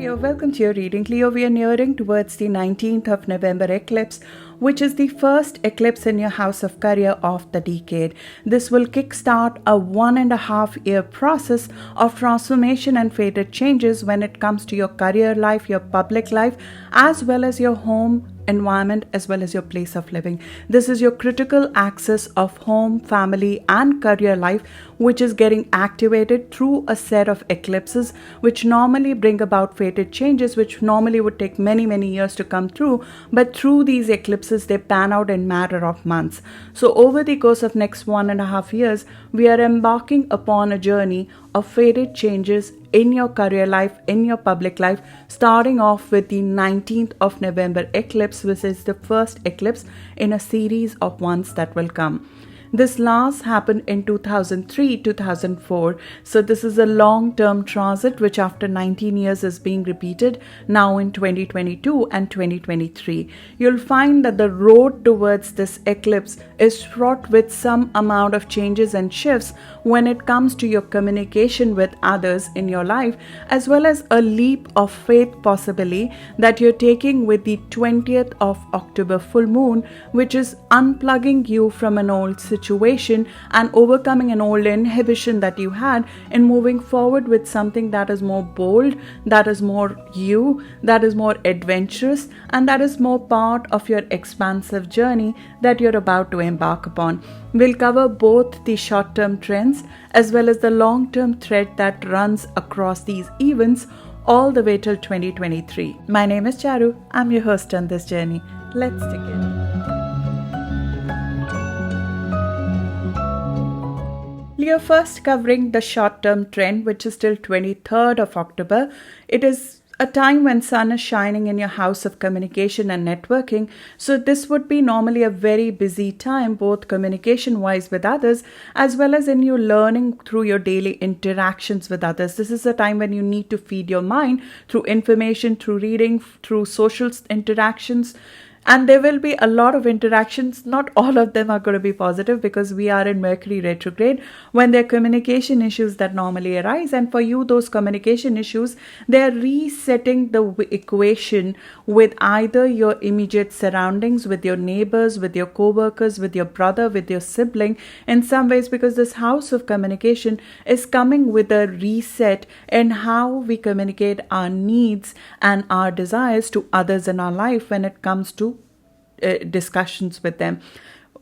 Leo, welcome to your reading. Leo, we are nearing towards the 19th of November eclipse, which is the first eclipse in your house of career of the decade. This will kickstart a 1.5-year process of transformation and fated changes when it comes to your career life, your public life, as well as your home environment, as well as your place of living. This is your critical axis of home, family, and career life, which is getting activated through a set of eclipses, which normally bring about fated changes, which normally would take many years to come through. But through these eclipses, they pan out in matter of months. So over the course of next 1.5 years, we are embarking upon a journey of fated changes in your career life, in your public life, starting off with the 19th of November eclipse, which is the first eclipse in a series of ones that will come. This last happened in 2003-2004. So this is a long-term transit which after 19 years is being repeated now in 2022 and 2023. You'll find that the road towards this eclipse is fraught with some amount of changes and shifts when it comes to your communication with others in your life, as well as a leap of faith possibly that you're taking with the 20th of October full moon, which is unplugging you from an old situation and overcoming an old inhibition that you had in moving forward with something that is more bold, that is more you, that is more adventurous, and that is more part of your expansive journey that you're about to embark upon. We'll cover both the short-term trends as well as the long-term thread that runs across these events all the way till 2023. My name is Charu. I'm your host on this journey. Let's begin. Leo, first covering the short-term trend, which is till 23rd of October. It is a time when sun is shining in your house of communication and networking. So this would be normally a very busy time, both communication-wise with others, as well as in you learning through your daily interactions with others. This is a time when you need to feed your mind through information, through reading, through social interactions. And there will be a lot of interactions. Not all of them are going to be positive because we are in Mercury retrograde when there are communication issues that normally arise. And for you, those communication issues, they are resetting the equation with either your immediate surroundings, with your neighbors, with your co-workers, with your brother, with your sibling in some ways, because this house of communication is coming with a reset in how we communicate our needs and our desires to others in our life when it comes to discussions with them.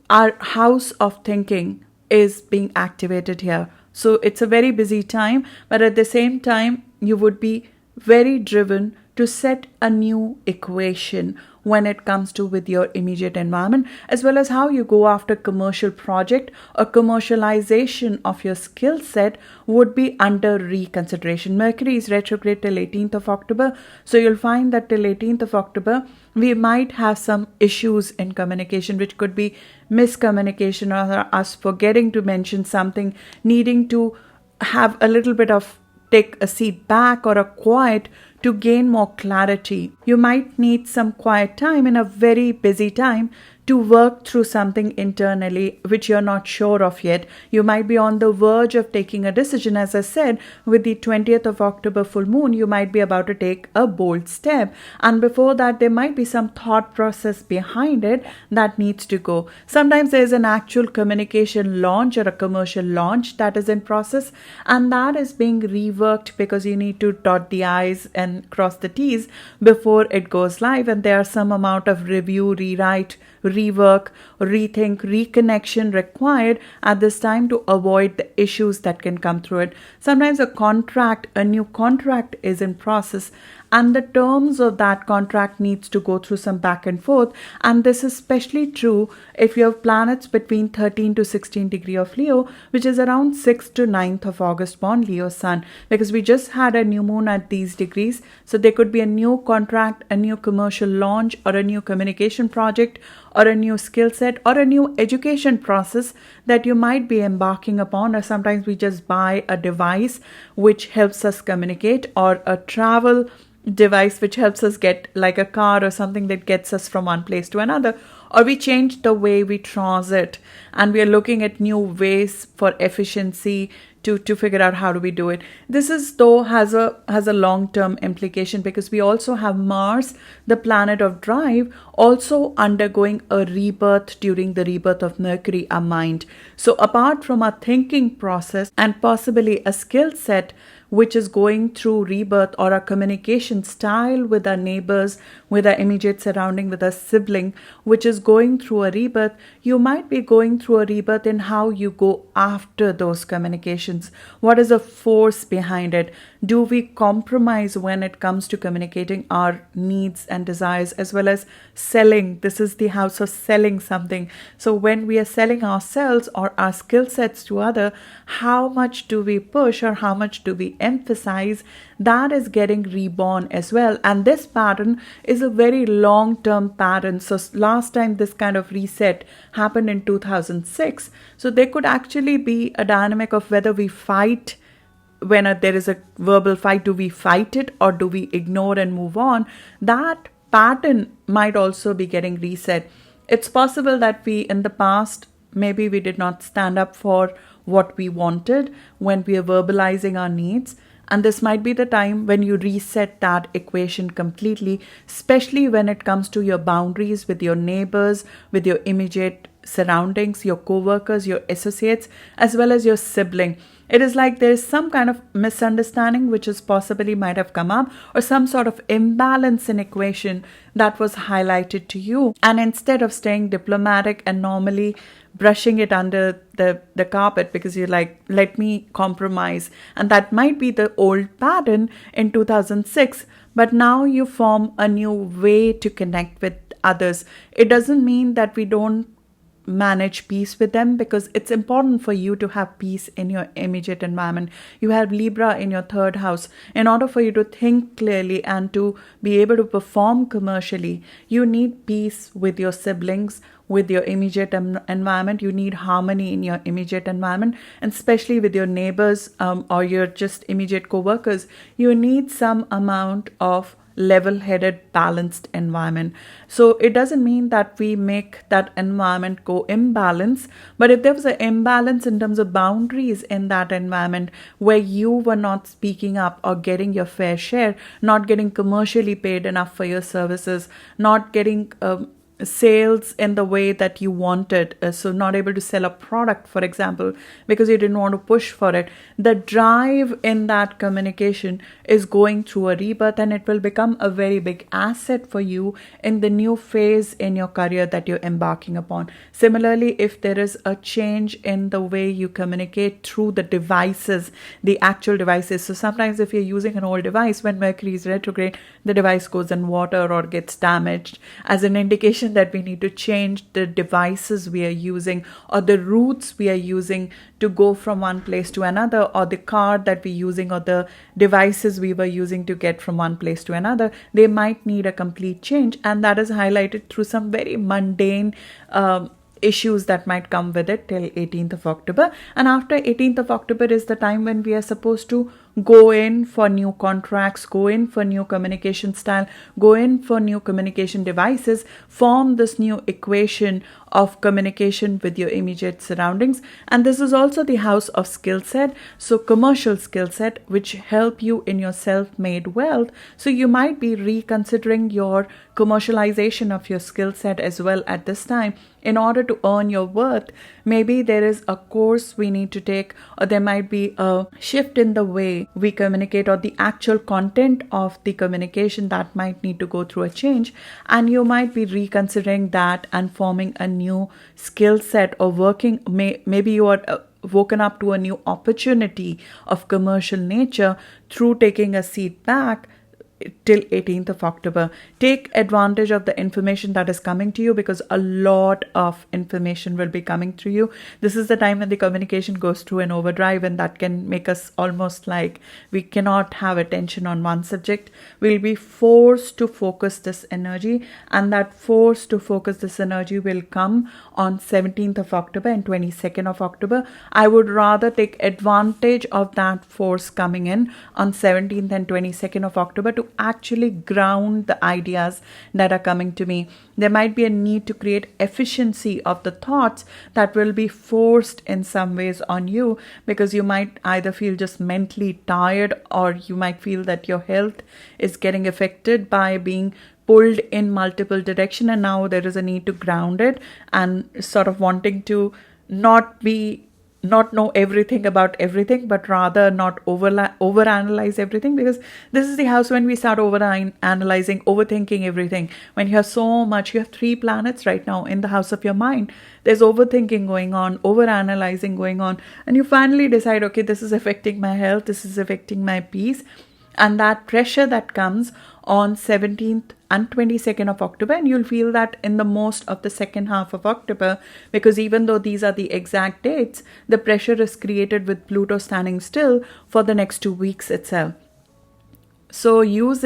Our house of thinking is being activated here. So it's a very busy time, but at the same time, you would be very driven to set a new equation when it comes to with your immediate environment, as well as how you go after commercial project or commercialization of your skill set would be under reconsideration. Mercury is retrograde till 18th of October. So you'll find that till 18th of October, we might have some issues in communication, which could be miscommunication or us forgetting to mention something, needing to have a little bit of take a seat back or a quiet to gain more clarity. You might need some quiet time in a very busy time to work through something internally which you're not sure of yet. You might be on the verge of taking a decision. As I said, with the 20th of October full moon, you might be about to take a bold step. And before that, there might be some thought process behind it that needs to go. Sometimes there's an actual communication launch or a commercial launch that is in process, and that is being reworked because you need to dot the I's and cross the T's before it goes live. And there are some amount of review, rewrite, rework, rethink, reconnection required at this time to avoid the issues that can come through it. Sometimes a new contract is in process, and the terms of that contract needs to go through some back and forth. And this is especially true if you have planets between 13 to 16 degree of Leo, which is around 6th to 9th of August born Leo sun, because we just had a new moon at these degrees. So there could be a new contract, a new commercial launch, or a new communication project, or a new skill set, or a new education process that you might be embarking upon. Or sometimes we just buy a device which helps us communicate, or a travel device which helps us get, like a car or something that gets us from one place to another, or we change the way we transit, and we are looking at new ways for efficiency to figure out how do we do it. This is though has a long-term implication, because we also have Mars, the planet of drive, also undergoing a rebirth during the rebirth of Mercury, our mind. So apart from our thinking process and possibly a skill set which is going through rebirth, or our communication style with our neighbors, with our immediate surrounding, with our sibling, which is going through a rebirth, you might be going through a rebirth in how you go after those communications. What is the force behind it? Do we compromise when it comes to communicating our needs and desires, as well as selling? This is the house of selling something. So when we are selling ourselves or our skill sets to other, how much do we push or how much do we emphasize? That is getting reborn as well. And this pattern is a very long-term pattern. So last time this kind of reset happened in 2006. So there could actually be a dynamic of whether we fight. When there is a verbal fight, do we fight it or do we ignore and move on? That pattern might also be getting reset. It's possible that we, in the past, maybe we did not stand up for what we wanted when we are verbalizing our needs. And this might be the time when you reset that equation completely, especially when it comes to your boundaries with your neighbors, with your immediate surroundings, your co-workers, your associates, as well as your sibling. It is like there is some kind of misunderstanding which is possibly might have come up, or some sort of imbalance in equation that was highlighted to you. And instead of staying diplomatic and normally brushing it under the carpet, because you're like, let me compromise. And that might be the old pattern in 2006. But now you form a new way to connect with others. It doesn't mean that we don't manage peace with them, because it's important for you to have peace in your immediate environment. You have Libra in your third house. In order for you to think clearly and to be able to perform commercially, you need peace with your siblings, with your immediate environment. You need harmony in your immediate environment, and especially with your neighbors or your just immediate co-workers. You need some amount of level-headed, balanced environment. So it doesn't mean that we make that environment go imbalance, but if there was an imbalance in terms of boundaries in that environment where you were not speaking up or getting your fair share, not getting commercially paid enough for your services, not getting sales in the way that you wanted, so not able to sell a product, for example, because you didn't want to push for it, the drive in that communication is going through a rebirth, and it will become a very big asset for you in the new phase in your career that you're embarking upon. Similarly, if there is a change in the way you communicate through the devices, the actual devices, so sometimes if you're using an old device, when Mercury is retrograde, the device goes in water or gets damaged, as an indication that we need to change the devices we are using, or the routes we are using to go from one place to another, or the car that we're using, or the devices we were using to get from one place to another. They might need a complete change, and that is highlighted through some very mundane issues that might come with it till 18th of October. And after 18th of October is the time when we are supposed to go in for new contracts, go in for new communication style, go in for new communication devices, form this new equation of communication with your immediate surroundings. And this is also the house of skill set, so commercial skill set, which help you in your self-made wealth. So you might be reconsidering your commercialization of your skill set as well at this time in order to earn your worth. Maybe there is a course we need to take, or there might be a shift in the way we communicate, or the actual content of the communication that might need to go through a change, and you might be reconsidering that and forming a new skill set, or working, maybe you are woken up to a new opportunity of commercial nature through taking a seat back till 18th of October. Take advantage of the information that is coming to you, because a lot of information will be coming to you. This is the time when the communication goes through an overdrive, and that can make us almost like we cannot have attention on one subject. We'll be forced to focus this energy, and that force to focus this energy will come on 17th of October and 22nd of October. I would rather take advantage of that force coming in on 17th and 22nd of October to to actually ground the ideas that are coming to me. There might be a need to create efficiency of the thoughts that will be forced in some ways on you, because you might either feel just mentally tired, or you might feel that your health is getting affected by being pulled in multiple directions, and now there is a need to ground it and sort of wanting to not know everything about everything, but rather not overanalyze everything, because this is the house when we start overanalyzing, overthinking everything. When you have so much, you have 3 planets right now in the house of your mind. There's overthinking going on, overanalyzing going on, and you finally decide, okay, this is affecting my health, this is affecting my peace. And that pressure that comes on 17th and 22nd of October, and you'll feel that in the most of the second half of October, because even though these are the exact dates, the pressure is created with Pluto standing still for the next 2 weeks itself. So use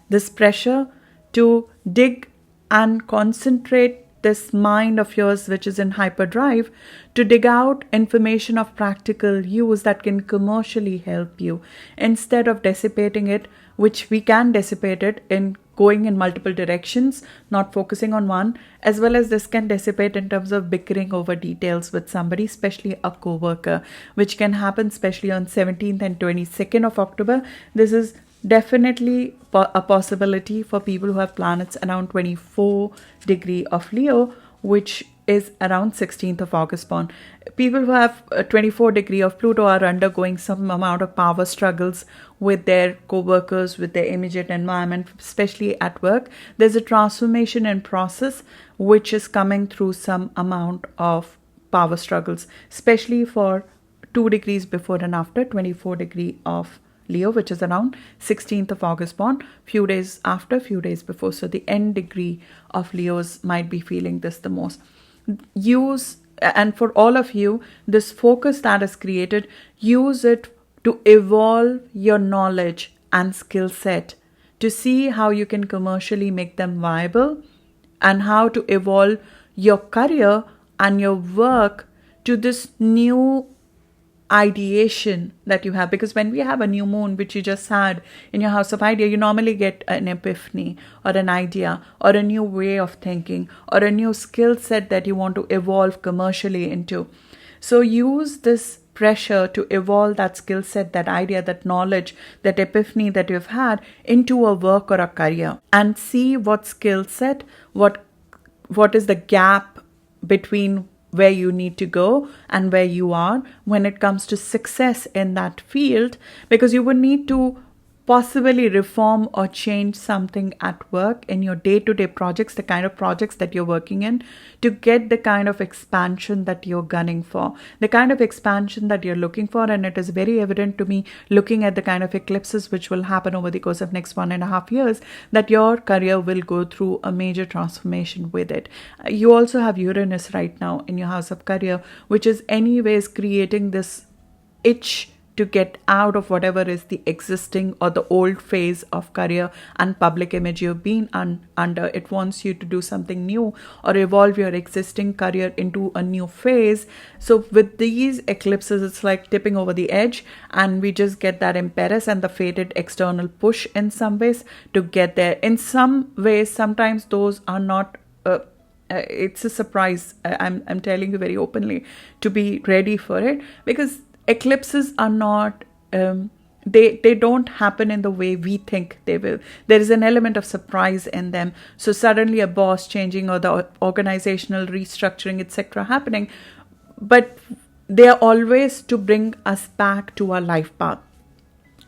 this pressure, to dig and concentrate this mind of yours, which is in hyperdrive, to dig out information of practical use that can commercially help you, instead of dissipating it, which we can dissipate it in going in multiple directions, not focusing on one, as well as this can dissipate in terms of bickering over details with somebody, especially a co-worker, which can happen especially on 17th and 22nd of October. This is definitely a possibility for people who have planets around 24 degree of Leo, which is around 16th of August born. People who have 24 degree of Pluto are undergoing some amount of power struggles with their co-workers, with their immediate environment, especially at work. There's a transformation in process which is coming through some amount of power struggles, especially for 2 degrees before and after 24 degree of Leo, which is around 16th of August born, few days after, few days before. So the end degree of Leos might be feeling this the most. And for all of you, this focus that is created, use it to evolve your knowledge and skill set, to see how you can commercially make them viable, and how to evolve your career and your work to this new ideation that you have. Because when we have a new moon, which you just had in your house of idea, you normally get an epiphany or an idea or a new way of thinking or a new skill set that you want to evolve commercially into. So use this pressure to evolve that skill set, that idea, that knowledge, that epiphany that you've had into a work or a career, and see what skill set, what is the gap between where you need to go and where you are when it comes to success in that field, because you would need to possibly reform or change something at work in your day-to-day projects, the kind of projects that you're working in, to get the kind of expansion that you're gunning for, the kind of expansion that you're looking for. And it is very evident to me, looking at the kind of eclipses which will happen over the course of next 1.5 years, that your career will go through a major transformation with it. You also have Uranus right now in your house of career, which is anyways creating this itch to get out of whatever is the existing or the old phase of career and public image you've been under. It wants you to do something new or evolve your existing career into a new phase. So with these eclipses, it's like tipping over the edge, and we just get that impetus and the fated external push in some ways to get there. In some ways, sometimes those are not it's a surprise. I'm telling you very openly to be ready for it, because eclipses are not, they don't happen in the way we think they will. There is an element of surprise in them. So suddenly a boss changing or the organizational restructuring, etc. happening, but they are always to bring us back to our life path.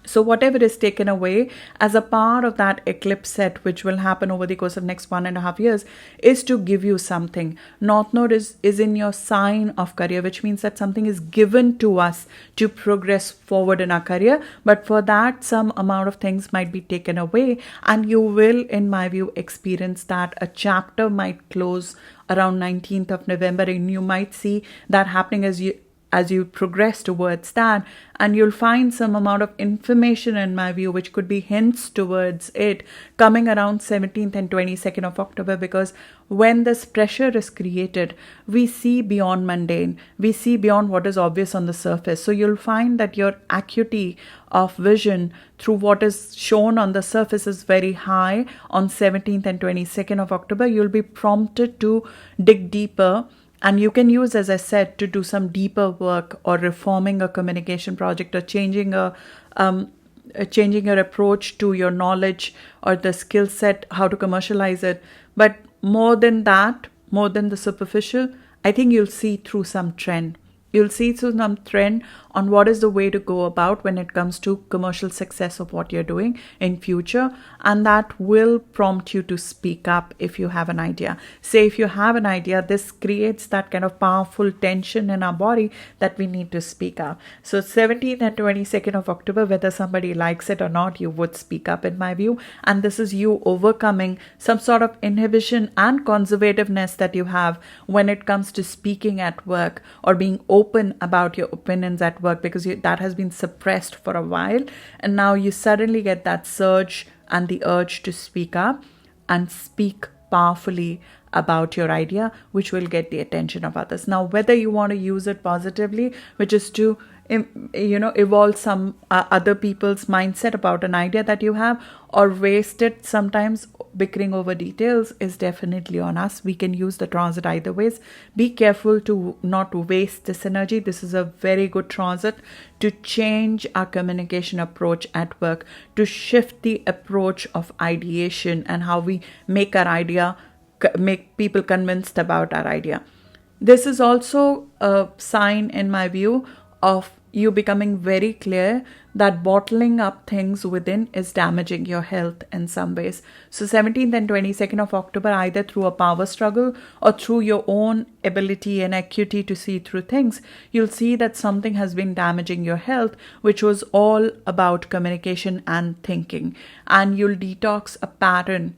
So whatever is taken away as a part of that eclipse set, which will happen over the course of next 1.5 years, is to give you something. North Node is in your sign of career, which means that something is given to us to progress forward in our career. But for that, some amount of things might be taken away, and you will, in my view, experience that a chapter might close around 19th of November, and you might see that happening as you progress towards that, and you'll find some amount of information, in my view, which could be hints towards it coming around 17th and 22nd of October, because when this pressure is created, we see beyond mundane, we see beyond what is obvious on the surface. So you'll find that your acuity of vision through what is shown on the surface is very high on 17th and 22nd of October. You'll be prompted to dig deeper, and you can use, as I said, to do some deeper work or reforming a communication project or changing your approach to your knowledge or the skill set, how to commercialize it. But more than that, more than the superficial, I think you'll see through some trend. You'll see through some trend on what is the way to go about when it comes to commercial success of what you're doing in future. And that will prompt you to speak up if you have an idea. Say if you have an idea, this creates that kind of powerful tension in our body that we need to speak up. So 17th and 22nd of October, whether somebody likes it or not, you would speak up, in my view. And this is you overcoming some sort of inhibition and conservativeness that you have when it comes to speaking at work or being open about your opinions at work, because that has been suppressed for a while, and now you suddenly get that surge and the urge to speak up and speak powerfully about your idea, which will get the attention of others. Now, whether you want to use it positively, which is to evolve some other people's mindset about an idea that you have, or waste it sometimes bickering over details, is definitely on us. We can use the transit either ways. Be careful to not waste this energy. This is a very good transit to change our communication approach at work, to shift the approach of ideation and how we make our idea, make people convinced about our idea. This is also a sign, in my view, of you becoming very clear that bottling up things within is damaging your health in some ways. So 17th and 22nd of October, either through a power struggle or through your own ability and acuity to see through things, you'll see that something has been damaging your health, which was all about communication and thinking. And you'll detox a pattern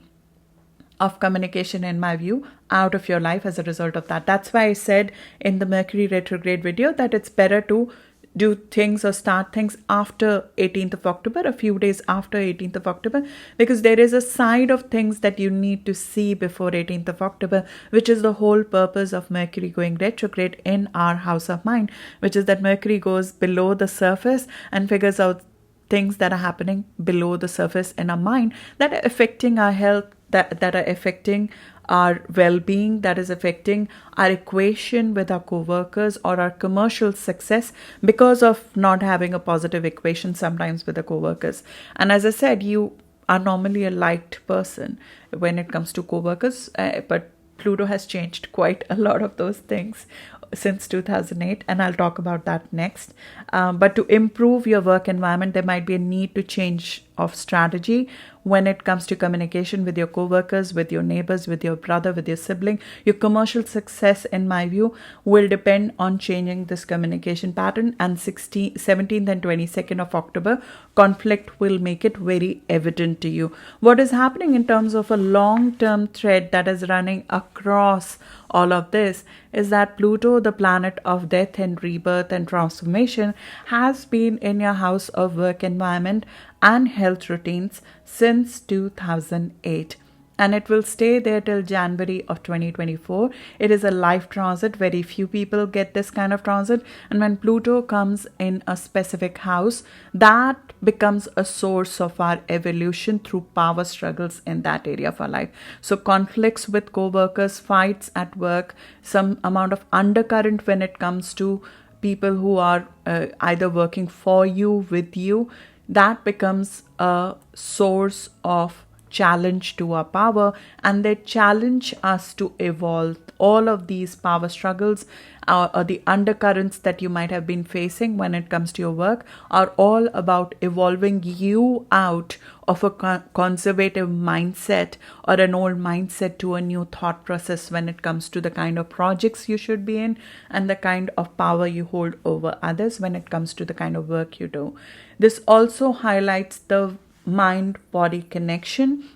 of communication, in my view, out of your life as a result of that. That's why I said in the Mercury retrograde video that it's better to do things or start things after 18th of October, a few days after 18th of October, because there is a side of things that you need to see before 18th of October, which is the whole purpose of Mercury going retrograde in our house of mind, which is that Mercury goes below the surface and figures out things that are happening below the surface in our mind that are affecting our health, that are affecting our well-being, that is affecting our equation with our co-workers or our commercial success because of not having a positive equation sometimes with the co-workers. And as I said, you are normally a liked person when it comes to co-workers, but Pluto has changed quite a lot of those things since 2008, and I'll talk about that next. But to improve your work environment, there might be a need to change of strategy when it comes to communication with your co-workers, with your neighbors, with your brother, with your sibling. Your commercial success, in my view, will depend on changing this communication pattern. And 17th and 22nd of October, conflict will make it very evident to you. What is happening in terms of a long-term thread that is running across all of this is that Pluto, the planet of death and rebirth and transformation, has been in your house of work environment and health routines since 2008. And it will stay there till January of 2024. It is a life transit. Very few people get this kind of transit. And when Pluto comes in a specific house, that becomes a source of our evolution through power struggles in that area of our life. So conflicts with co-workers, fights at work, some amount of undercurrent when it comes to people who are either working for you, with you, that becomes a source of challenge to our power, and they challenge us to evolve. All of these power struggles or the undercurrents that you might have been facing when it comes to your work are all about evolving you out of a conservative mindset or an old mindset to a new thought process when it comes to the kind of projects you should be in and the kind of power you hold over others when it comes to the kind of work you do. This also highlights the mind-body connection.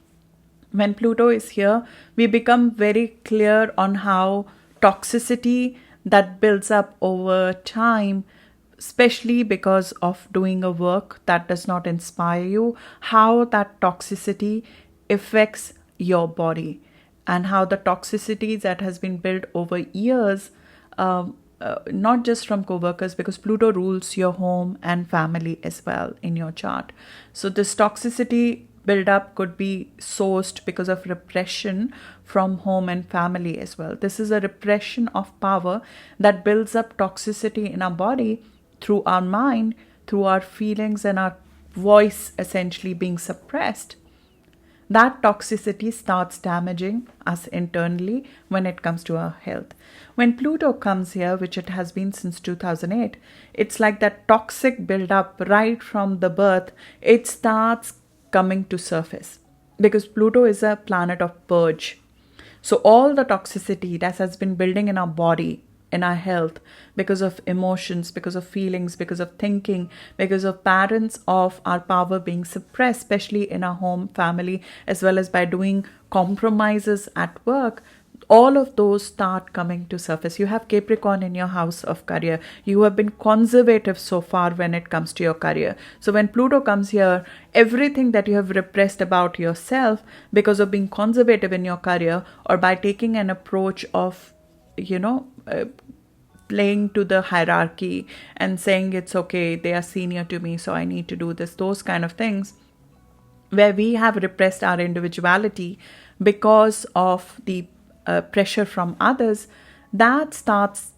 When Pluto is here, we become very clear on how toxicity that builds up over time, especially because of doing a work that does not inspire you, how that toxicity affects your body, and how the toxicity that has been built over years, not just from co-workers, because Pluto rules your home and family as well in your chart. So this toxicity build-up could be sourced because of repression from home and family as well. This is a repression of power that builds up toxicity in our body through our mind, through our feelings and our voice essentially being suppressed. That toxicity starts damaging us internally when it comes to our health. When Pluto comes here, which it has been since 2008, it's like that toxic build-up right from the birth, it starts coming to surface because Pluto is a planet of purge. So all the toxicity that has been building in our body, in our health, because of emotions, because of feelings, because of thinking, because of patterns of our power being suppressed, especially in our home, family, as well as by doing compromises at work, all of those start coming to surface. You have Capricorn in your house of career. You have been conservative so far when it comes to your career. So when Pluto comes here, everything that you have repressed about yourself because of being conservative in your career, or by taking an approach of, playing to the hierarchy and saying it's okay, they are senior to me, so I need to do this, those kind of things, where we have repressed our individuality because of the pressure from others, that starts,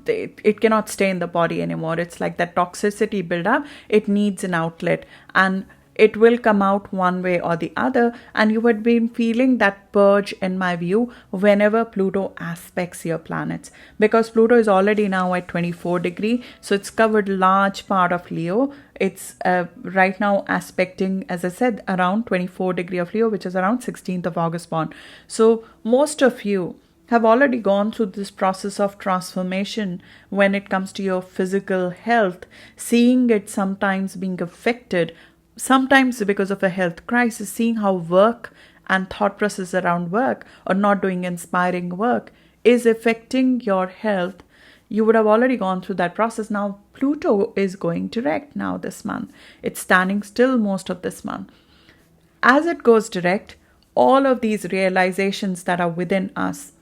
it cannot stay in the body anymore. It's like that toxicity build up, it needs an outlet, and it will come out one way or the other. And you would be feeling that purge, in my view, whenever Pluto aspects your planets, because Pluto is already now at 24 degree, so it's covered large part of Leo. It's right now aspecting, as I said, around 24 degree of Leo, which is around 16th of August born. So most of you have already gone through this process of transformation when it comes to your physical health, seeing it sometimes being affected, sometimes because of a health crisis, seeing how work and thought process around work or not doing inspiring work is affecting your health. You would have already gone through that process. Now Pluto is going direct now this month. It's standing still most of this month. As it goes direct, all of these realizations that are within us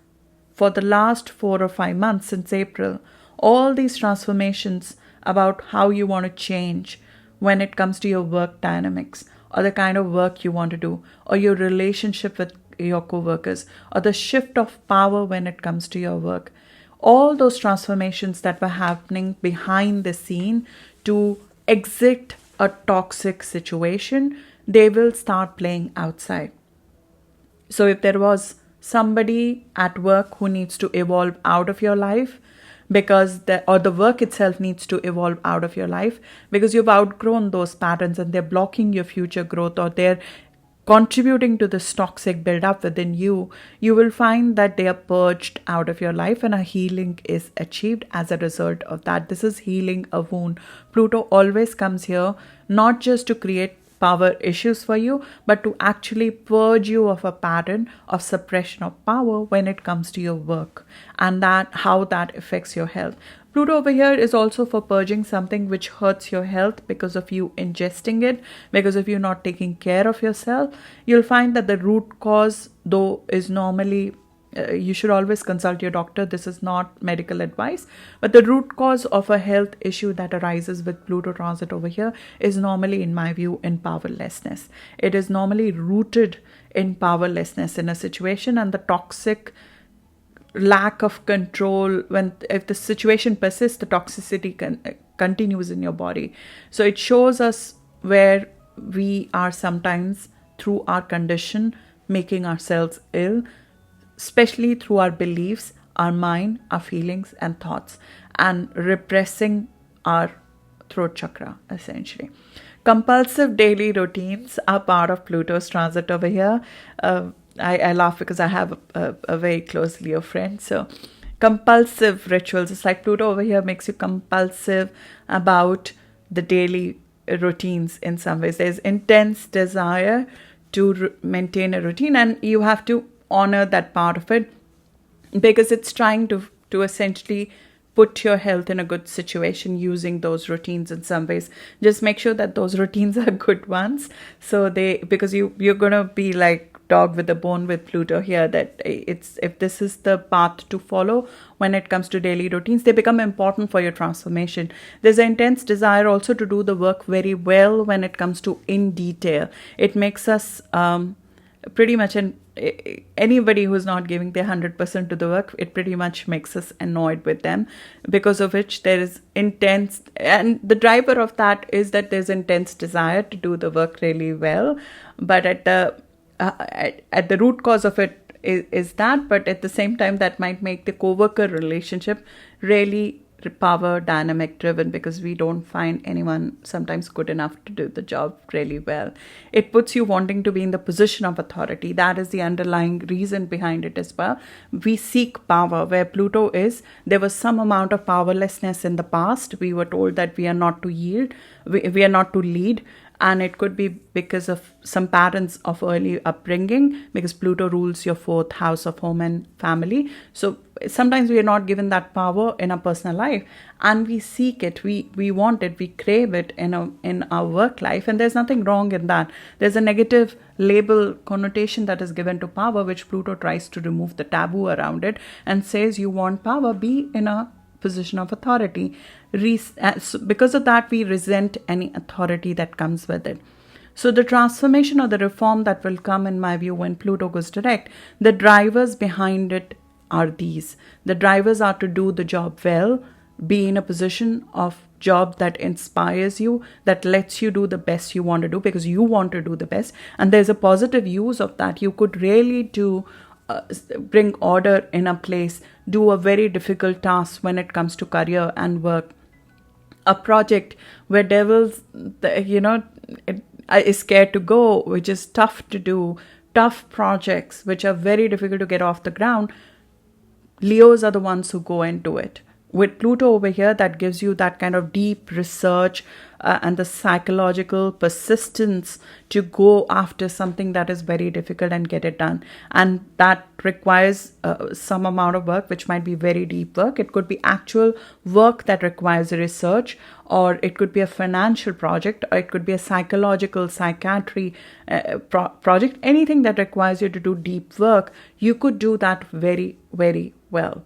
for the last 4 or 5 months since April, all these transformations about how you want to change when it comes to your work dynamics, or the kind of work you want to do, or your relationship with your co-workers, or the shift of power when it comes to your work. All those transformations that were happening behind the scene to exit a toxic situation, they will start playing outside. So if there was somebody at work who needs to evolve out of your life, because the work itself needs to evolve out of your life because you've outgrown those patterns and they're blocking your future growth, or they're contributing to this toxic build-up within you, you will find that they are purged out of your life and a healing is achieved as a result of that. This is healing a wound. Pluto always comes here not just to create power issues for you, but to actually purge you of a pattern of suppression of power when it comes to your work, and that how that affects your health. Pluto over here is also for purging something which hurts your health because of you ingesting it, because of you not taking care of yourself. You'll find that the root cause, though, is normally you should always consult your doctor. This is not medical advice, but the root cause of a health issue that arises with Pluto transit over here is normally, in my view, in powerlessness. It is normally rooted in powerlessness in a situation, and the toxic lack of control. If the situation persists, the toxicity continues in your body. So it shows us where we are sometimes, through our condition, making ourselves ill, especially through our beliefs, our mind, our feelings and thoughts, and repressing our throat chakra, essentially. Compulsive daily routines are part of Pluto's transit over here. I laugh because I have a very close Leo friend. So compulsive rituals, it's like Pluto over here makes you compulsive about the daily routines in some ways. There's intense desire to maintain a routine, and you have to honor that part of it because it's trying to essentially put your health in a good situation using those routines in some ways. Just make sure that those routines are good ones. So because you're going to be like dog with a bone with Pluto here, that if this is the path to follow when it comes to daily routines, they become important for your transformation. There's an intense desire also to do the work very well when it comes to in detail. It makes us pretty much anybody who's not giving their 100% to the work, it pretty much makes us annoyed with them, because of which there is intense, and the driver of that is that there's intense desire to do the work really well, but at the root cause of it is that, but at the same time that might make the co-worker relationship really power dynamic driven, because we don't find anyone sometimes good enough to do the job really well. It puts you wanting to be in the position of authority. That is the underlying reason behind it as well. We seek power. Where Pluto is, there was some amount of powerlessness in the past. We were told that we are not to yield, we are not to lead. And it could be because of some patterns of early upbringing, because Pluto rules your 4th house of home and family. So sometimes we are not given that power in our personal life, and we seek it, we want it, we crave it in our work life, and there's nothing wrong in that. There's a negative label connotation that is given to power, which Pluto tries to remove the taboo around it and says, you want power, be in a position of authority. Because of that, we resent any authority that comes with it. So the transformation or the reform that will come, in my view, when Pluto goes direct, the drivers behind it are these. The drivers are to do the job well, be in a position of job that inspires you, that lets you do the best you want to do because you want to do the best. And there's a positive use of that. You could really bring order in a place, do a very difficult task when it comes to career and work. A project where devils, is scared to go, which is tough to do, tough projects which are very difficult to get off the ground, Leos are the ones who go into it. With Pluto over here, that gives you that kind of deep research and the psychological persistence to go after something that is very difficult and get it done. And that requires some amount of work, which might be very deep work. It could be actual work that requires research, or it could be a financial project, or it could be a psychological psychiatry project. Anything that requires you to do deep work, you could do that very, very well.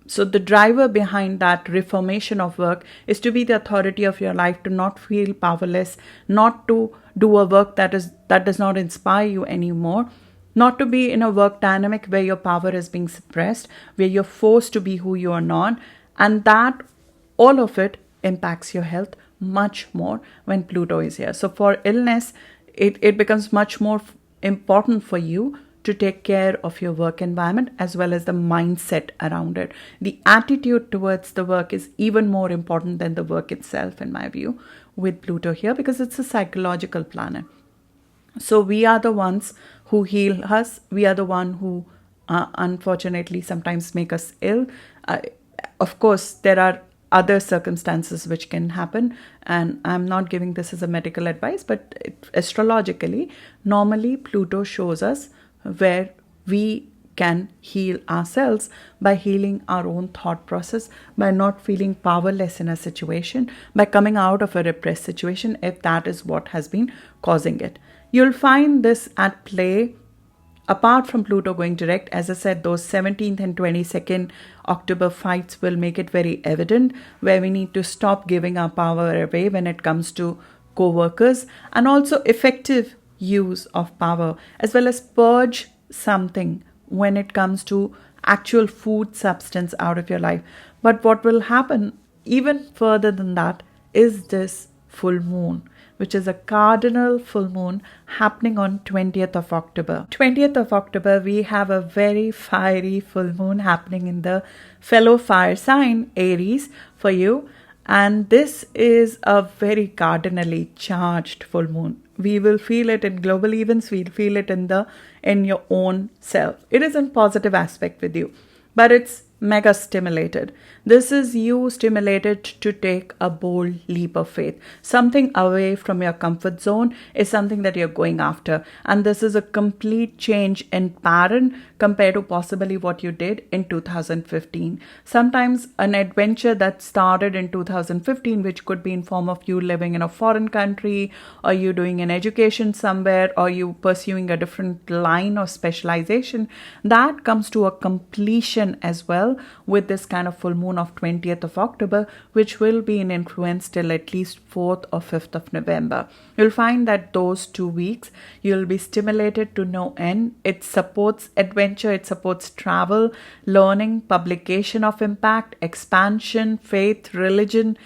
So the driver behind that reformation of work is to be the authority of your life, to not feel powerless, not to do a work that does not inspire you anymore, not to be in a work dynamic where your power is being suppressed, where you're forced to be who you are not. And that, all of it impacts your health much more when Pluto is here. So for illness, it becomes much more important for you to take care of your work environment as well as the mindset around it. The attitude towards the work is even more important than the work itself, in my view, with Pluto here, because it's a psychological planet. So we are the ones who heal us. We are the one who unfortunately sometimes make us ill. Of course, there are other circumstances which can happen, and I'm not giving this as a medical advice, but astrologically, normally Pluto shows us where we can heal ourselves by healing our own thought process, by not feeling powerless in a situation, by coming out of a repressed situation, if that is what has been causing it. You'll find this at play apart from Pluto going direct. As I said, those 17th and 22nd October fights will make it very evident, where we need to stop giving our power away when it comes to co-workers, and also effective use of power, as well as purge something when it comes to actual food substance out of your life. But what will happen even further than that is this full moon, which is a cardinal full moon happening on 20th of October. 20th of October, we have a very fiery full moon happening in the fellow fire sign Aries for you. And this is a very cardinally charged full moon. We will feel it in global events. We'll feel it in your own self. It is in positive aspect with you, but it's mega stimulated. This is you stimulated to take a bold leap of faith. Something away from your comfort zone is something that you're going after. And this is a complete change in pattern compared to possibly what you did in 2015. Sometimes an adventure that started in 2015, which could be in form of you living in a foreign country, or you doing an education somewhere, or you pursuing a different line of specialization, that comes to a completion as well with this kind of full moon of 20th of October, which will be in influence till at least 4th or 5th of November. You'll find that those 2 weeks, you'll be stimulated to no end. It supports adventure, it supports travel, learning, publication of impact, expansion, faith, religion,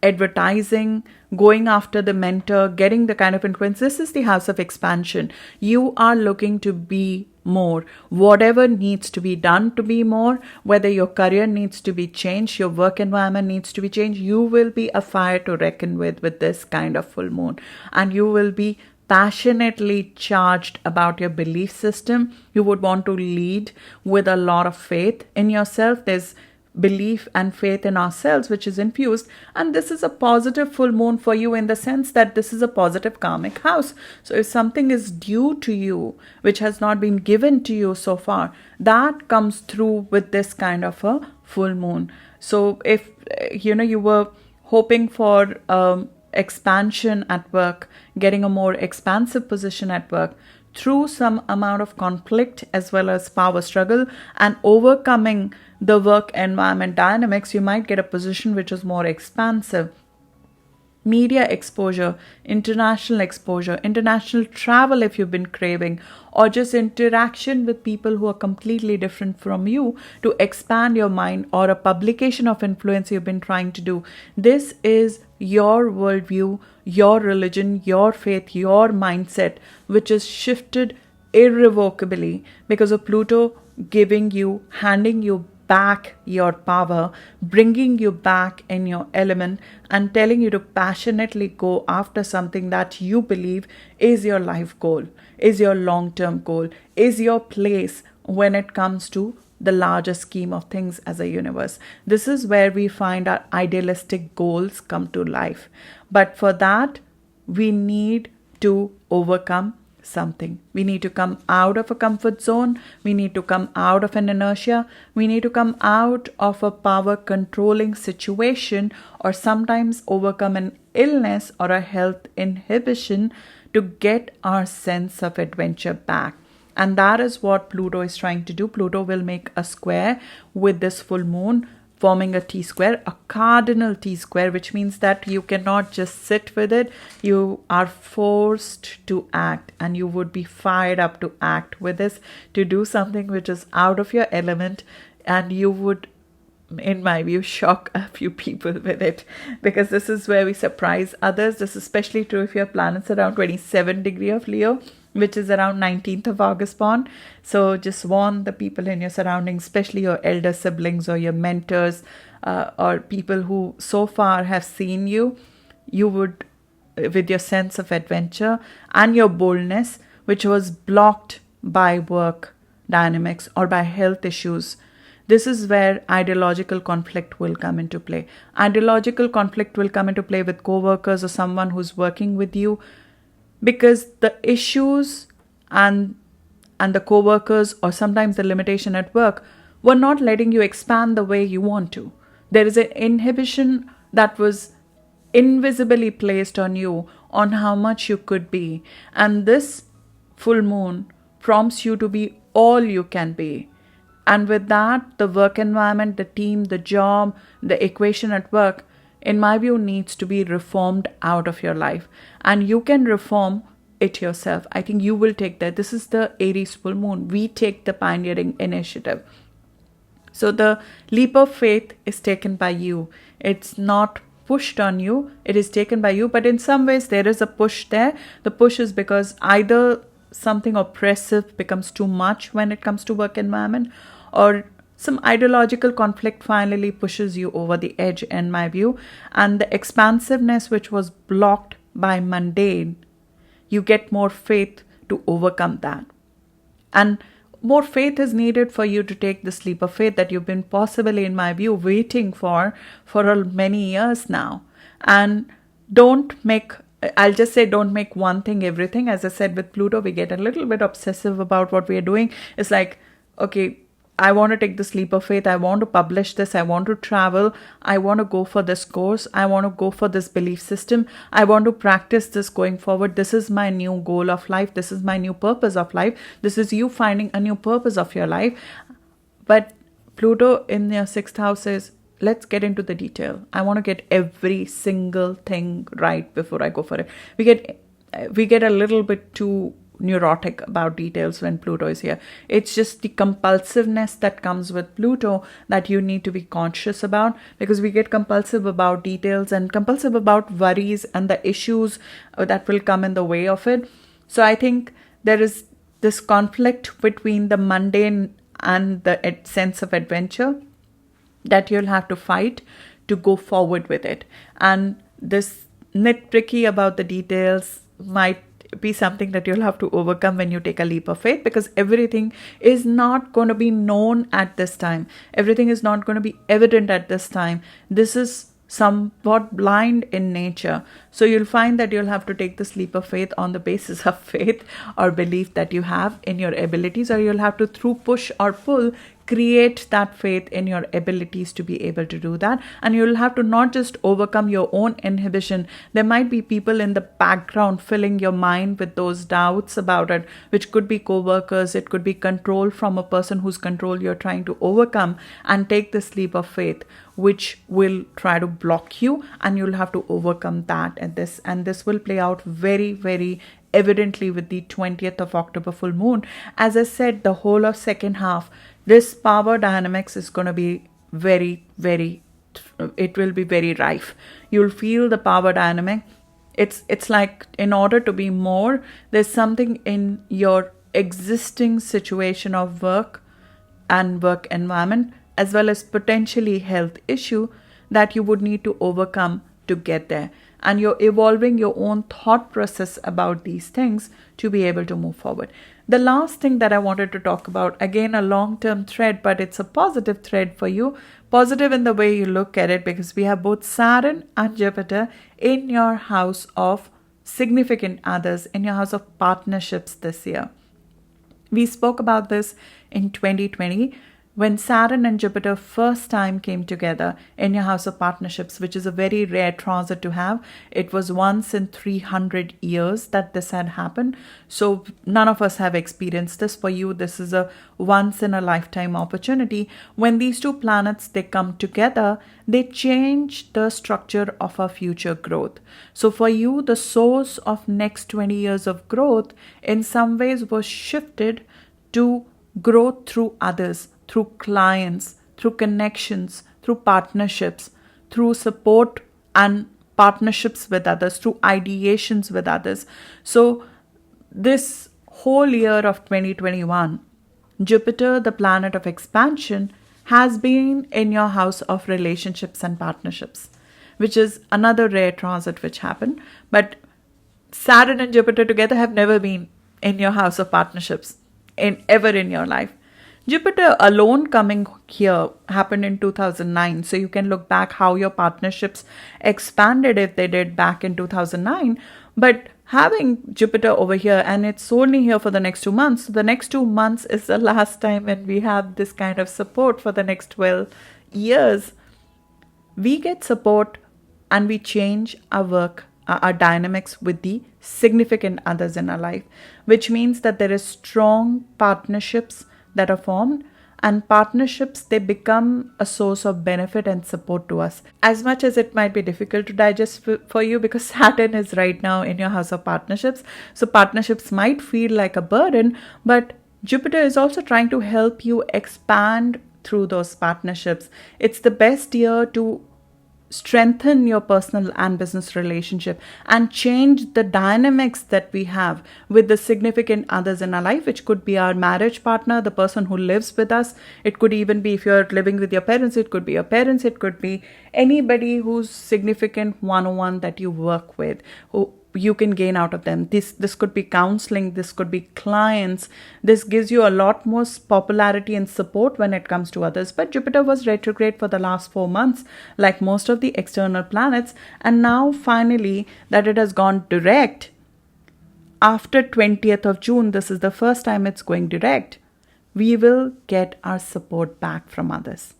advertising, going after the mentor, getting the kind of influence. This is the house of expansion. You are looking to be more. Whatever needs to be done to be more, whether your career needs to be changed, your work environment needs to be changed, you will be a fire to reckon with this kind of full moon. And you will be passionately charged about your belief system. You would want to lead with a lot of faith in yourself. There's belief and faith in ourselves which is infused, and this is a positive full moon for you in the sense that this is a positive karmic house. So if something is due to you which has not been given to you so far, that comes through with this kind of a full moon. So if you were hoping for expansion at work, getting a more expansive position at work, through some amount of conflict as well as power struggle and overcoming the work environment dynamics, you might get a position which is more expansive. Media exposure, international travel if you've been craving, or just interaction with people who are completely different from you to expand your mind, or a publication of influence you've been trying to do. This is your worldview, your religion, your faith, your mindset, which is shifted irrevocably because of Pluto handing you back your power, bringing you back in your element, and telling you to passionately go after something that you believe is your life goal, is your long-term goal, is your place when it comes to the larger scheme of things as a universe. This is where we find our idealistic goals come to life. But for that, we need to overcome something. We need to come out of a comfort zone. We need to come out of an inertia. We need to come out of a power controlling situation, or sometimes overcome an illness or a health inhibition to get our sense of adventure back. And that is what Pluto is trying to do. Pluto will make a square with this full moon, forming a T-square, a cardinal T-square, which means that you cannot just sit with it. You are forced to act, and you would be fired up to act with this, to do something which is out of your element, and you would, in my view, shock a few people with it, because this is where we surprise others. This is especially true if your planet's around 27 degree of Leo, which is around 19th of August born. So just warn the people in your surroundings, especially your elder siblings or your mentors, or people who so far have seen you. You would, with your sense of adventure and your boldness, which was blocked by work dynamics or by health issues, this is where ideological conflict will come into play. Ideological conflict will come into play with co-workers or someone who's working with you, because the issues and the co-workers, or sometimes the limitation at work, were not letting you expand the way you want to. There is an inhibition that was invisibly placed on you on how much you could be. And this full moon prompts you to be all you can be. And with that, the work environment, the team, the job, the equation at work, in my view, needs to be reformed out of your life. And you can reform it yourself. I think you will take that. This is the Aries full moon. We take the pioneering initiative. So the leap of faith is taken by you. It's not pushed on you. It is taken by you. But in some ways, there is a push there. The push is because either something oppressive becomes too much when it comes to work environment, or some ideological conflict finally pushes you over the edge, in my view. And the expansiveness which was blocked by mundane, you get more faith to overcome that. And more faith is needed for you to take this leap of faith that you've been possibly, in my view, waiting for many years now. And I'll just say, don't make one thing everything. As I said, with Pluto, we get a little bit obsessive about what we are doing. It's like, okay, I want to take this leap of faith. I want to publish this. I want to travel. I want to go for this course. I want to go for this belief system. I want to practice this going forward. This is my new goal of life. This is my new purpose of life. This is you finding a new purpose of your life. But Pluto in your 6th house says, let's get into the detail. I want to get every single thing right before I go for it. We get a little bit too neurotic about details when Pluto is here. It's just the compulsiveness that comes with Pluto that you need to be conscious about, because we get compulsive about details and compulsive about worries and the issues that will come in the way of it. So I think there is this conflict between the mundane and the sense of adventure that you'll have to fight to go forward with it. And this nitpicky about the details might be something that you'll have to overcome when you take a leap of faith, because everything is not going to be known at this time. Everything is not going to be evident at this time. This is somewhat blind in nature. So you'll find that you'll have to take this leap of faith on the basis of faith or belief that you have in your abilities, or you'll have to, through push or pull, create that faith in your abilities to be able to do that. And you'll have to not just overcome your own inhibition. There might be people in the background filling your mind with those doubts about it, which could be co-workers. It could be control from a person whose control you're trying to overcome, and take this leap of faith, which will try to block you, and you'll have to overcome that. And this will play out very, very evidently with the 20th of October full moon. As I said, the whole of second half, this power dynamics is going to be very, very, it will be very rife. You'll feel the power dynamic. It's like, in order to be more, there's something in your existing situation of work and work environment, as well as potentially health issue, that you would need to overcome to get there. And you're evolving your own thought process about these things to be able to move forward. The last thing that I wanted to talk about, again, a long-term thread, but it's a positive thread for you. Positive in the way you look at it, because we have both Saturn and Jupiter in your house of significant others, in your house of partnerships this year. We spoke about this in 2020, when Saturn and Jupiter first time came together in your house of partnerships, which is a very rare transit to have. It was once in 300 years that this had happened. So none of us have experienced this. For you, this is a once in a lifetime opportunity. When these two planets, they come together, they change the structure of our future growth. So for you, the source of next 20 years of growth in some ways was shifted to growth through others, through clients, through connections, through partnerships, through support and partnerships with others, through ideations with others. So this whole year of 2021, Jupiter, the planet of expansion, has been in your house of relationships and partnerships, which is another rare transit which happened. But Saturn and Jupiter together have never been in your house of partnerships ever in your life. Jupiter alone coming here happened in 2009. So you can look back how your partnerships expanded if they did back in 2009. But having Jupiter over here, and it's only here for the next 2 months. The next 2 months is the last time when we have this kind of support for the next 12 years. We get support and we change our work, our dynamics with the significant others in our life, which means that there is strong partnerships that are formed, and partnerships, they become a source of benefit and support to us. As much as it might be difficult to digest for you, because Saturn is right now in your house of partnerships, so partnerships might feel like a burden, but Jupiter is also trying to help you expand through those partnerships. It's the best year to strengthen your personal and business relationship and change the dynamics that we have with the significant others in our life, which could be our marriage partner, the person who lives with us. It could even be, if you're living with your parents, it could be your parents, it could be anybody who's significant one-on-one that you work with, who you can gain out of them. This could be counseling, this could be clients. This gives you a lot more popularity and support when it comes to others. But Jupiter was retrograde for the last 4 months, like most of the external planets, and now finally that it has gone direct after 20th of June, this is the first time it's going direct, we will get our support back from others.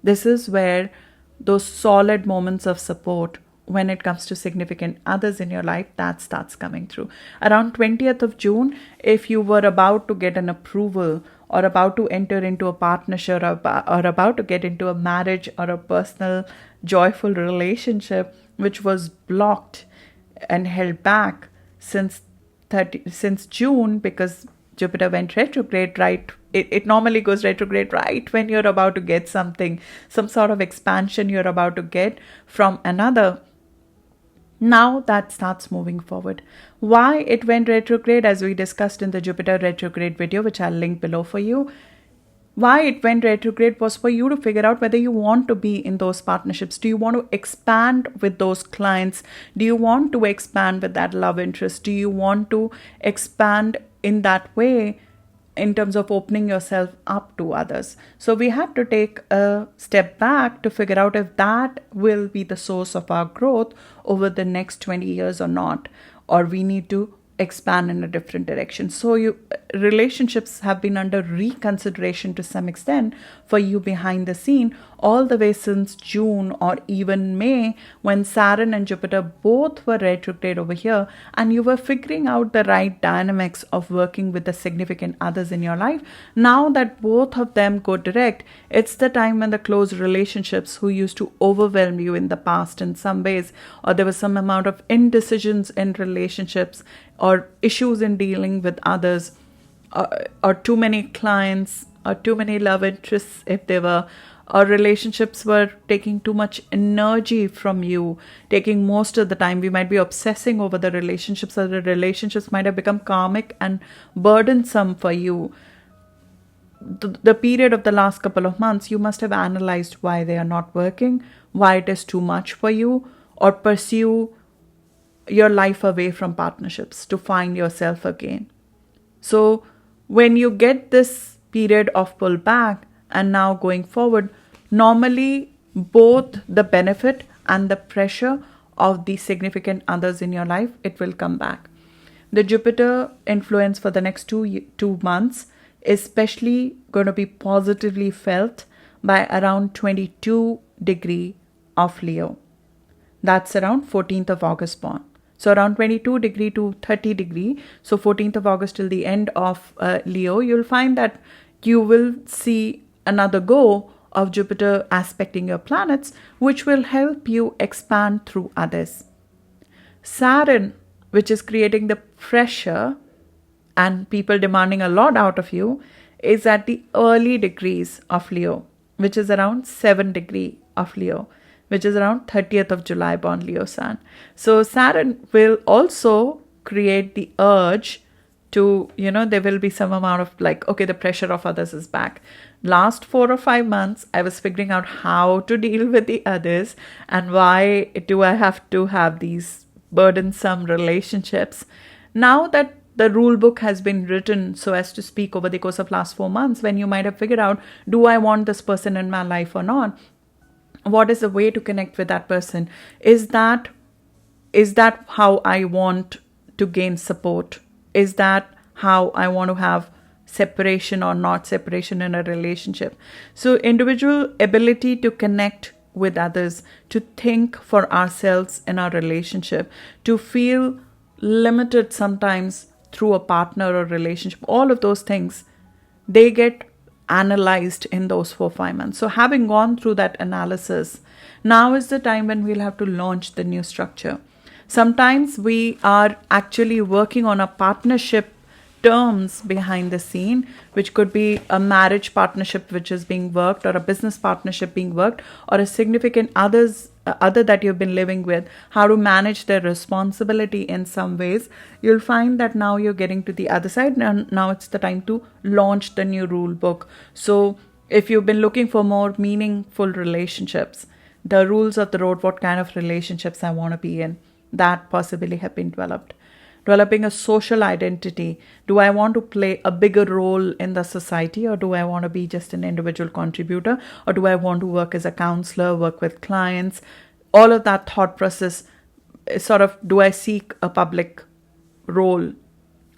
This is where those solid moments of support when it comes to significant others in your life, that starts coming through. Around 20th of June, if you were about to get an approval or about to enter into a partnership or about to get into a marriage or a personal joyful relationship which was blocked and held back since June, because Jupiter went retrograde, right? It normally goes retrograde right when you're about to get something, some sort of expansion you're about to get from another. Now that starts moving forward. Why it went retrograde, as we discussed in the Jupiter retrograde video, which I'll link below for you. Why it went retrograde was for you to figure out whether you want to be in those partnerships. Do you want to expand with those clients? Do you want to expand with that love interest? Do you want to expand in that way in terms of opening yourself up to others? So we had to take a step back to figure out if that will be the source of our growth over the next 20 years or not, or we need to expand in a different direction. So relationships have been under reconsideration to some extent for you behind the scene all the way since June or even May, when Saturn and Jupiter both were retrograde over here, and you were figuring out the right dynamics of working with the significant others in your life. Now that both of them go direct, it's the time when the close relationships who used to overwhelm you in the past in some ways, or there was some amount of indecisions in relationships or issues in dealing with others, or too many clients or too many love interests if they were, or relationships were taking too much energy from you, taking most of the time. We might be obsessing over the relationships, or the relationships might have become karmic and burdensome for you. The period of the last couple of months, you must have analyzed why they are not working, why it is too much for you, or pursue your life away from partnerships to find yourself again. So when you get this period of pullback and now going forward, normally both the benefit and the pressure of the significant others in your life, it will come back. The Jupiter influence for the next two months is especially going to be positively felt by around 22 degree of Leo. That's around 14th of August born. So around 22 degree to 30 degree, so 14th of August till the end of Leo, you'll find that you will see another go of Jupiter aspecting your planets, which will help you expand through others. Saturn, which is creating the pressure and people demanding a lot out of you, is at the early degrees of Leo, which is around 7 degree of Leo, which is around 30th of July born Leo Sun. So Saturn will also create the urge to, there will be some amount of like, okay, the pressure of others is back. Last 4 or 5 months, I was figuring out how to deal with the others and why do I have to have these burdensome relationships. Now that the rule book has been written, so as to speak, over the course of last 4 months, when you might have figured out, do I want this person in my life or not? What is the way to connect with that person? Is that how I want to gain support? Is that how I want to have separation or not separation in a relationship? So individual ability to connect with others, to think for ourselves in our relationship, to feel limited sometimes through a partner or relationship, all of those things, they get analyzed in those 4-5 months. So having gone through that analysis, now is the time when we'll have to launch the new structure. Sometimes we are actually working on a partnership terms behind the scene, which could be a marriage partnership which is being worked, or a business partnership being worked, or a significant other that you've been living with, how to manage their responsibility in some ways. You'll find that now you're getting to the other side, and now it's the time to launch the new rule book. So if you've been looking for more meaningful relationships, the rules of the road, what kind of relationships I want to be in, that possibly have been developing a social identity. Do I want to play a bigger role in the society, or do I want to be just an individual contributor, or do I want to work as a counselor, work with clients? All of that thought process is sort of, do I seek a public role?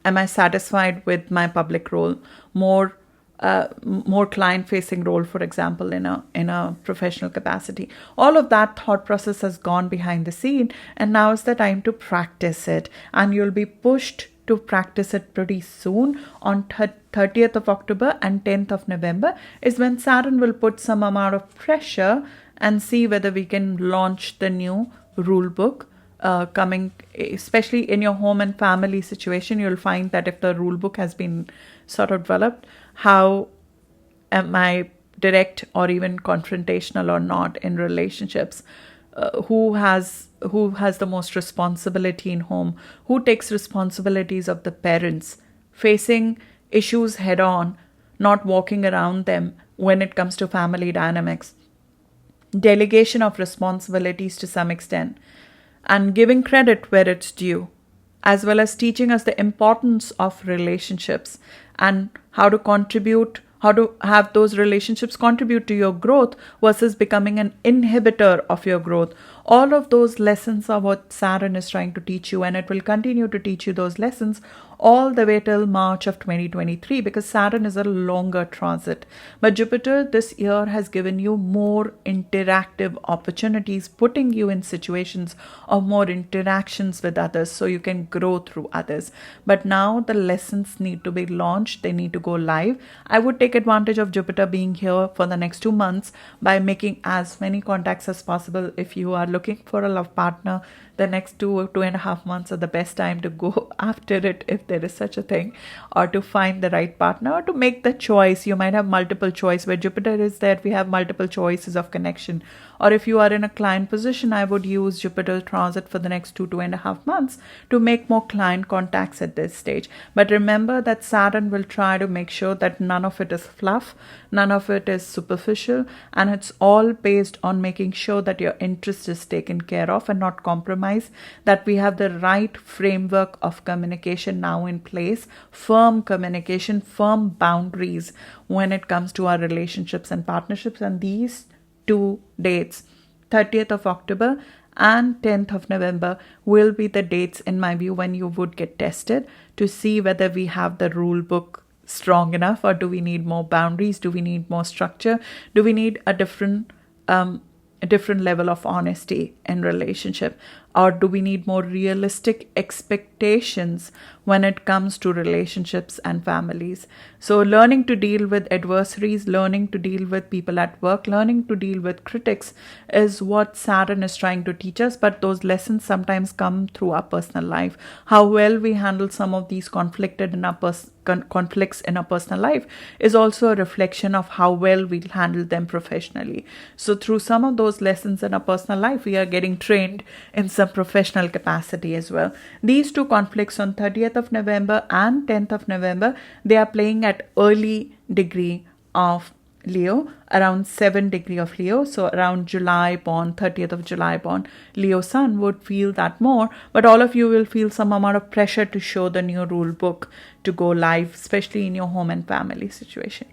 Am I satisfied with my public role? More client-facing role, for example, in a professional capacity. All of that thought process has gone behind the scene, and now is the time to practice it. And you'll be pushed to practice it pretty soon. On 30th of October and 10th of November is when Saturn will put some amount of pressure and see whether we can launch the new rule book. Coming, especially in your home and family situation, you'll find that if the rule book has been sort of developed, how am I direct or even confrontational or not in relationships? Who has the most responsibility in home? Who takes responsibilities of the parents? Facing issues head on, not walking around them when it comes to family dynamics. Delegation of responsibilities to some extent, and giving credit where it's due, as well as teaching us the importance of relationships and how to have those relationships contribute to your growth versus becoming an inhibitor of your growth. All of those lessons are what Saturn is trying to teach you, and it will continue to teach you those lessons all the way till March of 2023, because Saturn is a longer transit. But Jupiter this year has given you more interactive opportunities, putting you in situations of more interactions with others so you can grow through others. But now the lessons need to be launched, they need to go live. I would take advantage of Jupiter being here for the next 2 months by making as many contacts as possible. If you are looking for a love partner, the next 2.5 months are the best time to go after it, if there is such a thing, or to find the right partner, or to make the choice. You might have multiple choice. Where Jupiter is there, we have multiple choices of connection. Or if you are in a client position, I would use Jupiter transit for the next 2.5 months to make more client contacts at this stage. But remember that Saturn will try to make sure that none of it is fluff, none of it is superficial, and it's all based on making sure that your interest is taken care of and not compromised, that we have the right framework of communication now in place, firm communication, firm boundaries when it comes to our relationships and partnerships. And these 2 dates, 30th of October and 10th of November, will be the dates, in my view, when you would get tested to see whether we have the rule book strong enough, or do we need more boundaries? Do we need more structure? Do we need a different level of honesty in relationship? Or do we need more realistic expectations when it comes to relationships and families? So learning to deal with adversaries, learning to deal with people at work, learning to deal with critics is what Saturn is trying to teach us. But those lessons sometimes come through our personal life. How well we handle some of these conflicts in our personal life is also a reflection of how well we'll handle them professionally. So through some of those lessons in our personal life, we are getting trained in some professional capacity as well. These 2 conflicts on 30th of November and 10th of November, they are playing at early degree of Leo, around 7 degree of Leo. So around July born, 30th of July born, Leo sun would feel that more. But all of you will feel some amount of pressure to show the new rule book to go live, especially in your home and family situation.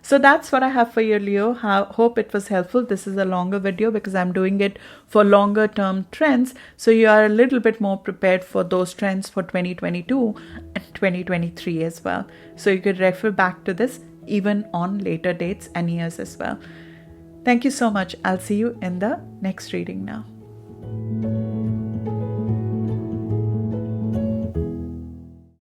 So that's what I have for you, Leo. Hope it was helpful. This is a longer video because I'm doing it for longer term trends. So you are a little bit more prepared for those trends for 2022 and 2023 as well. So you could refer back to this even on later dates and years as well. Thank you so much. I'll see you in the next reading now.